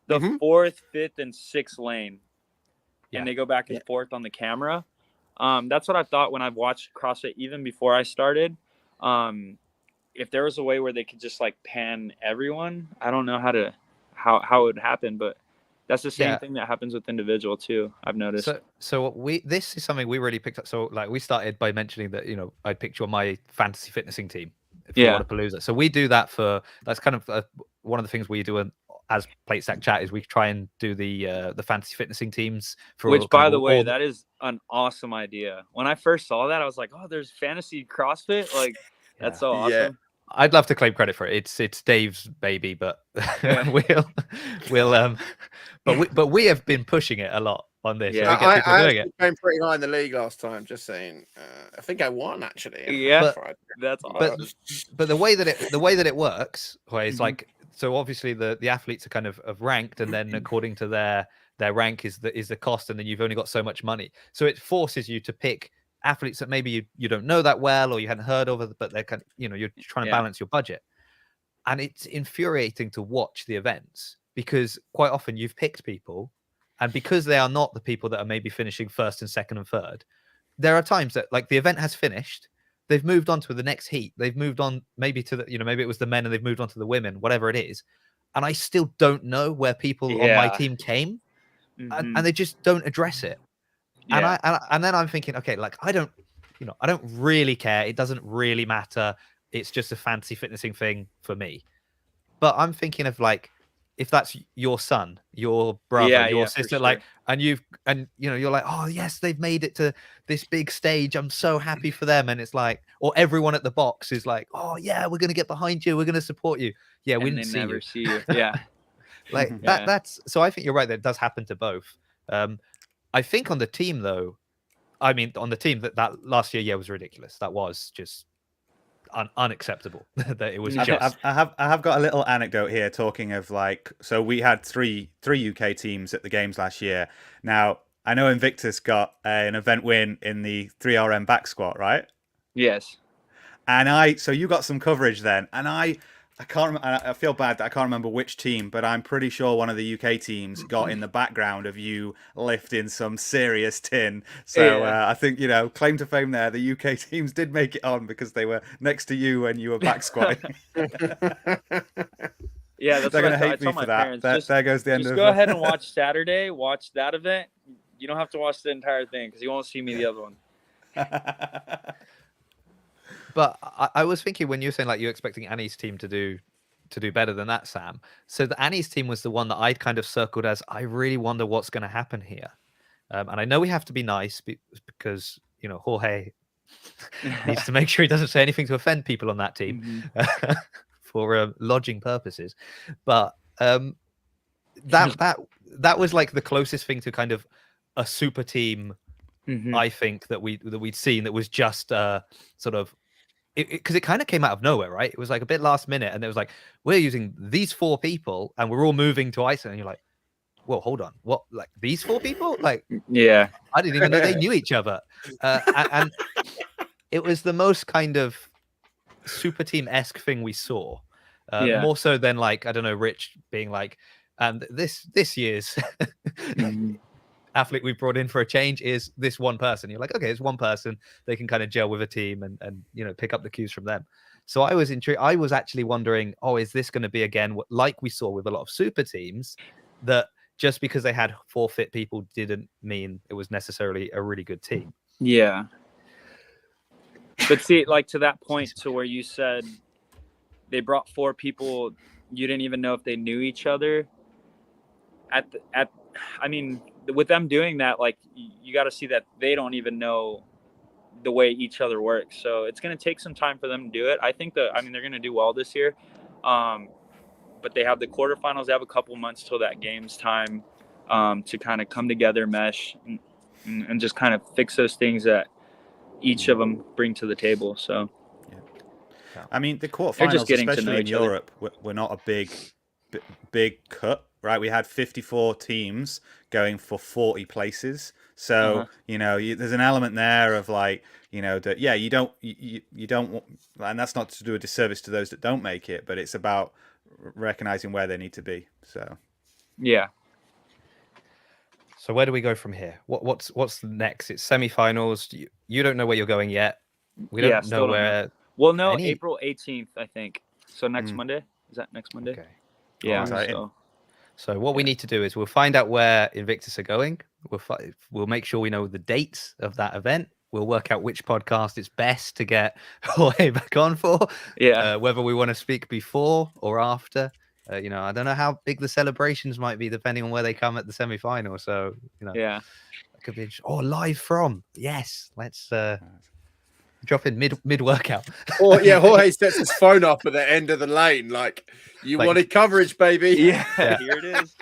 the fourth, fifth, and sixth lane, and they go back and forth on the camera. That's what I thought when I've watched CrossFit even before I started. If there was a way where they could just like pan everyone, I don't know how it would happen, but that's the same thing that happens with individual too, I've noticed. So this is something we really picked up. So like we started by mentioning that, you know, I picked you on my fantasy fitnessing team for Whatappalooza. So we do that that's kind of one of the things we do as Plate Stack Chat, is we try and do the fantasy fitnessing teams for, which by the way, that is an awesome idea. When I first saw that, I was like, oh, there's fantasy CrossFit, like that's so awesome. I'd love to claim credit for it. It's Dave's baby, but but we have been pushing it a lot on this. Yeah, I came pretty high in the league last time. Just saying, I think I won actually. Yeah, that's awesome. But the way that it works, is like, so obviously the athletes are kind of ranked, and then according to their rank is the cost, and then you've only got so much money. So it forces you to pick athletes that maybe you don't know that well, or you hadn't heard of, but they're kind of, you know, you're trying to balance your budget. And it's infuriating to watch the events, because quite often you've picked people, and because they are not the people that are maybe finishing first and second and third, there are times that like the event has finished, they've moved on to the next heat, they've moved on maybe to the, you know, maybe it was the men and they've moved on to the women, whatever it is, and I still don't know where people on my team came, and they just don't address it. And then I'm thinking, okay, like I don't really care. It doesn't really matter. It's just a fancy fitnessing thing for me. But I'm thinking of like, if that's your son, your brother, your sister, like, and you know, you're like, oh yes, they've made it to this big stage. I'm so happy for them. And it's like, or everyone at the box is like, oh yeah, we're gonna get behind you. We're gonna support you. Yeah, we didn't never see you. Yeah, like that's. So I think you're right. That it does happen to both. I think on the team though, I mean, on the team that last year, was ridiculous. That was just unacceptable. That it was just. I have got a little anecdote here, talking of like, so we had three UK teams at the games last year. Now I know Invictus got an event win in the 3RM back squat, right? Yes. And so you got some coverage then, and I can't. I feel bad that I can't remember which team, but I'm pretty sure one of the UK teams got in the background of you lifting some serious tin. So I think, you know, claim to fame there. The UK teams did make it on because they were next to you when you were back squatting. Yeah, that's They're what going to I hate me tell for my that. parents. There goes the end just of go ahead and watch Saturday. Watch that event. You don't have to watch the entire thing because you won't see me the other one. But I was thinking when you were saying like you're expecting Annie's team to do better than that, Sam. So the Annie's team was the one that I'd kind of circled as I really wonder what's going to happen here. And I know we have to be nice because Jorge needs to make sure he doesn't say anything to offend people on that team for lodging purposes. But that was like the closest thing to kind of a super team. I think that we'd seen that was just sort of. Because it kind of came out of nowhere, right? It was like a bit last minute, and it was like, we're using these 4 people, and we're all moving to Iceland. And you're like, whoa, hold on, what? Like these 4 people? Like, yeah, I didn't even know they knew each other. And it was the most kind of super team-esque thing we saw, more so than like I don't know, Rich being like, and this year's athlete we brought in for a change is this one person. You're like, okay, it's one person. They can kind of gel with a team and pick up the cues from them. So I was intrigued. I was actually wondering, is this going to be again like we saw with a lot of super teams, that just because they had 4 fit people didn't mean it was necessarily a really good team? Yeah. But see, like to that point, to where you said they brought 4 people, you didn't even know if they knew each other. I mean, with them doing that, like you got to see that they don't even know the way each other works. So it's going to take some time for them to do it. I think they're going to do well this year. But they have the quarterfinals. They have a couple months till that game's time to kind of come together, mesh, and just kind of fix those things that each of them bring to the table. So, I mean, the quarterfinals, especially in Europe, were not a big cut, right? We had 54 teams going for 40 places. So, there's an element there of like, that, you don't want, and that's not to do a disservice to those that don't make it, but it's about recognizing where they need to be. So, yeah. So where do we go from here? What's next? It's semifinals. You don't know where you're going yet. We don't know where. Well, no, April 18th, I think. So next Monday. Is that next Monday? Okay. Yeah. So what we need to do is we'll find out where Invictus are going. We'll make sure we know the dates of that event. We'll work out which podcast it's best to get Jorge back on for. Yeah. Whether we want to speak before or after. I don't know how big the celebrations might be depending on where they come at the semifinal. So, yeah, it could be live from. Yes, let's drop in mid workout. Or Jorge sets his phone up at the end of the lane, like you wanted coverage, baby. Yeah, here it is.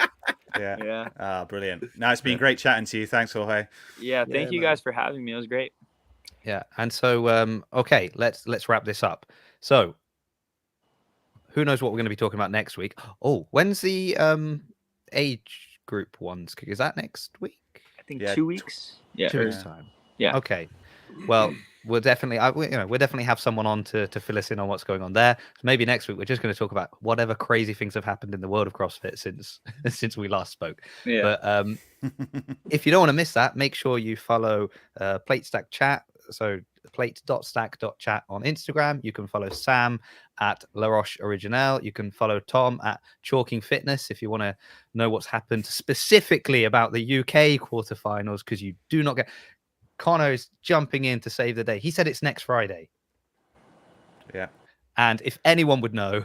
Yeah. Ah, brilliant. Now it's been great chatting to you. Thanks, Jorge. Yeah, thank you guys for having me. It was great. Yeah, and so okay, let's wrap this up. So, who knows what we're going to be talking about next week? Oh, when's the age group ones? Is that next week? I think 2 weeks. Yeah, 2 weeks time. Yeah. Okay. Well, we'll definitely, we'll definitely have someone on to fill us in on what's going on there. So maybe next week we're just going to talk about whatever crazy things have happened in the world of CrossFit since we last spoke. Yeah. But if you don't want to miss that, make sure you follow Plate Stack Chat. So plate.stack.chat on Instagram. You can follow Sam at La Roche Original. You can follow Tom at Chalking Fitness if you want to know what's happened specifically about the UK quarterfinals, because you do not get. Connor's jumping in to save the day. He said it's next Friday. Yeah. And if anyone would know,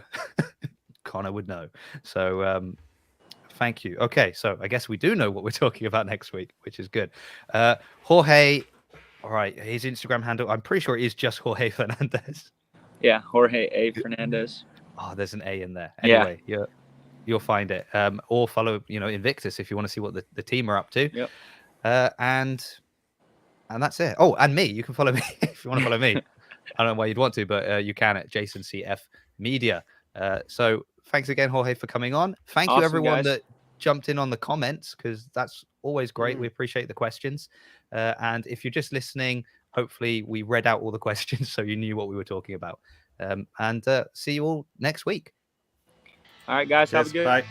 Connor would know. So thank you. Okay, so I guess we do know what we're talking about next week, which is good. Jorge, all right, his Instagram handle, I'm pretty sure it is just Jorge Fernandez. Yeah, Jorge A. Fernandez. Oh, there's an A in there. Anyway, you'll find it. Or follow, Invictus if you want to see what the team are up to. Yep. And that's it. Oh, and me. You can follow me if you want to follow me. I don't know why you'd want to, but you can at Jason CF Media. So thanks again, Jorge, for coming on. Thank you, everyone that jumped in on the comments, because that's always great. We appreciate the questions. And if you're just listening, hopefully we read out all the questions so you knew what we were talking about. And see you all next week. All right, guys. Have a good. Bye.